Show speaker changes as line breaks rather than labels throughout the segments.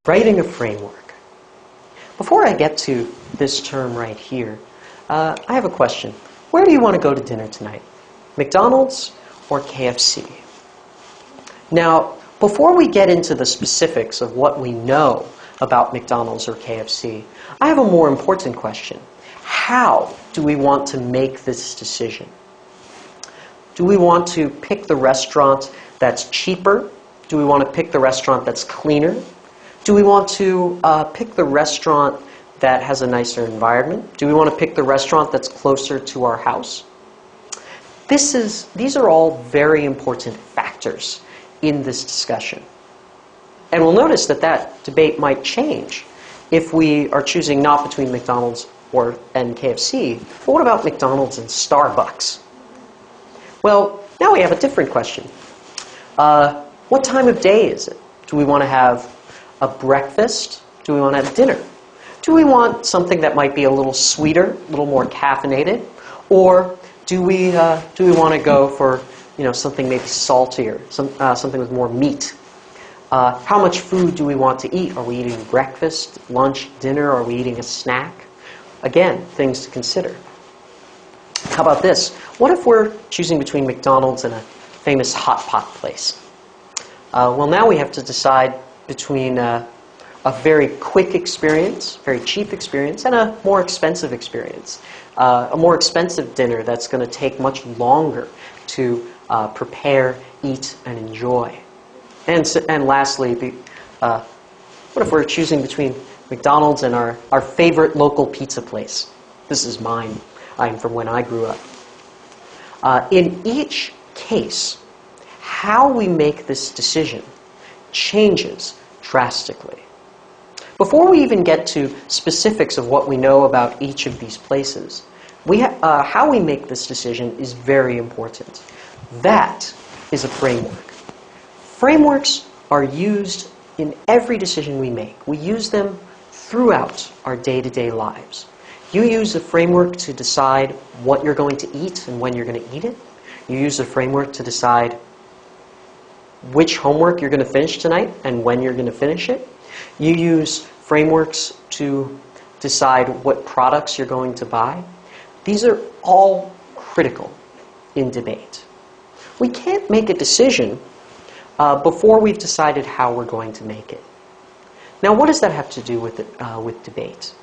Writing a framework. Before I get to this term right here, I have a question. Where do you want to go to dinner tonight? McDonald's or KFC? Now, before we get into the specifics of what we know about McDonald's or KFC, I have a more important question. How do we want to make this decision? Do we want to pick the restaurant that's cheaper? Do we want to pick the restaurant that's cleaner? Do we want to pick the restaurant that has a nicer environment? Do we want to pick the restaurant that's closer to our house? These are all very important factors in this discussion. And we'll notice that that debate might change if we are choosing not between McDonald's and KFC. But what about McDonald's and Starbucks? Well, now we have a different question. What time of day is it? Do we want to have a breakfast? Do we want to have dinner? Do we want something that might be a little sweeter, a little more caffeinated? Or do we want to go for something maybe saltier, something with more meat? How much food do we want to eat? Are we eating breakfast, lunch, dinner? Are we eating a snack? Again, things to consider. How about this? What if we're choosing between McDonald's and a famous hot pot place? Well, now we have to decide between a very quick experience, very cheap experience, and a more expensive experience. A more expensive dinner that's going to take much longer to prepare, eat, and enjoy. And lastly, what if we're choosing between McDonald's and our favorite local pizza place? This is mine. I'm from when I grew up. In each case, how we make this decision changes drastically. Before we even get to specifics of what we know about each of these places, how we make this decision is very important. That is a framework. Frameworks are used in every decision we make. We use them throughout our day-to-day lives. You use a framework to decide what you're going to eat and when you're going to eat it. You use a framework to decide which homework you're going to finish tonight and when you're going to finish it. You use frameworks to decide what products you're going to buy. These are all critical in debate. We can't make a decision before we've decided how we're going to make it. Now, what does that have to do with debate?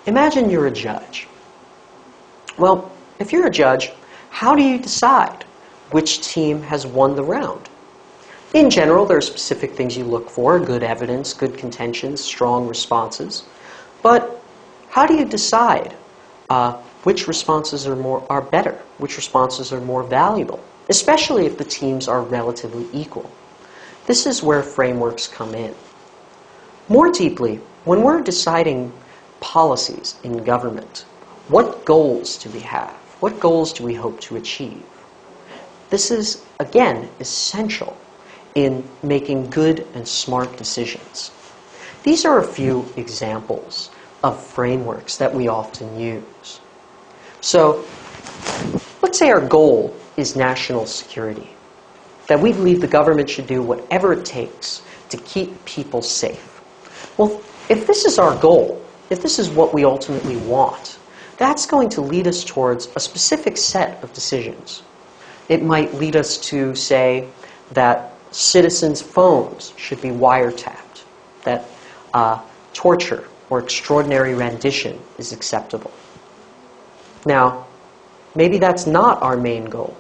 Imagine you're a judge. Well, if you're a judge, how do you decide which team has won the round? In general, there are specific things you look for: good evidence, good contentions, strong responses. But how do you decide which responses are better, which responses are more valuable, especially if the teams are relatively equal? This is where frameworks come in. More deeply, when we're deciding policies in government, what goals do we have? What goals do we hope to achieve? This is, again, essential in making good and smart decisions. These are a few examples of frameworks that we often use. So, let's say our goal is national security, that we believe the government should do whatever it takes to keep people safe. Well, if this is our goal, if this is what we ultimately want, that's going to lead us towards a specific set of decisions. It might lead us to say that citizens' phones should be wiretapped, that torture or extraordinary rendition is acceptable. Now, maybe that's not our main goal.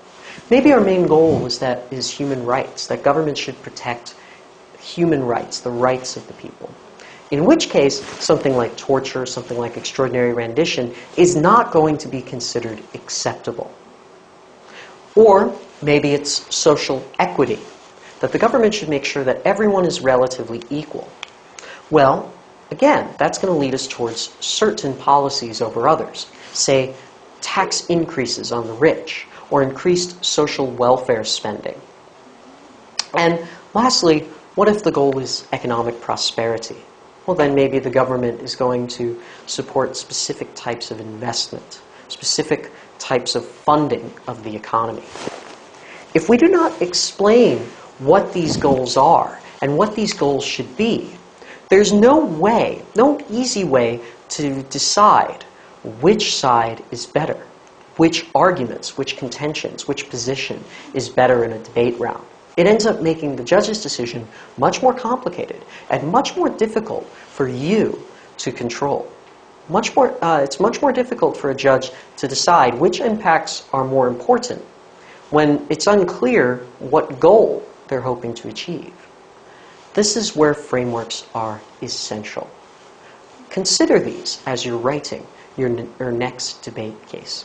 Maybe our main goal is human rights, that government should protect human rights, the rights of the people. In which case, something like torture, something like extraordinary rendition is not going to be considered acceptable. Or maybe it's social equity, that the government should make sure that everyone is relatively equal. Well, again, that's going to lead us towards certain policies over others. Say, tax increases on the rich, or increased social welfare spending. And lastly, what if the goal is economic prosperity? Well, then maybe the government is going to support specific types of investment, specific types of funding of the economy. If we do not explain what these goals are and what these goals should be, There's no way, no easy way to decide which side is better, which arguments, which contentions, which position is better in a debate round. It ends up making the judge's decision much more complicated and much more difficult for you to control. It's much more difficult for a judge to decide which impacts are more important when it's unclear what goal they're hoping to achieve. This is where frameworks are essential. Consider these as you're writing your next debate case.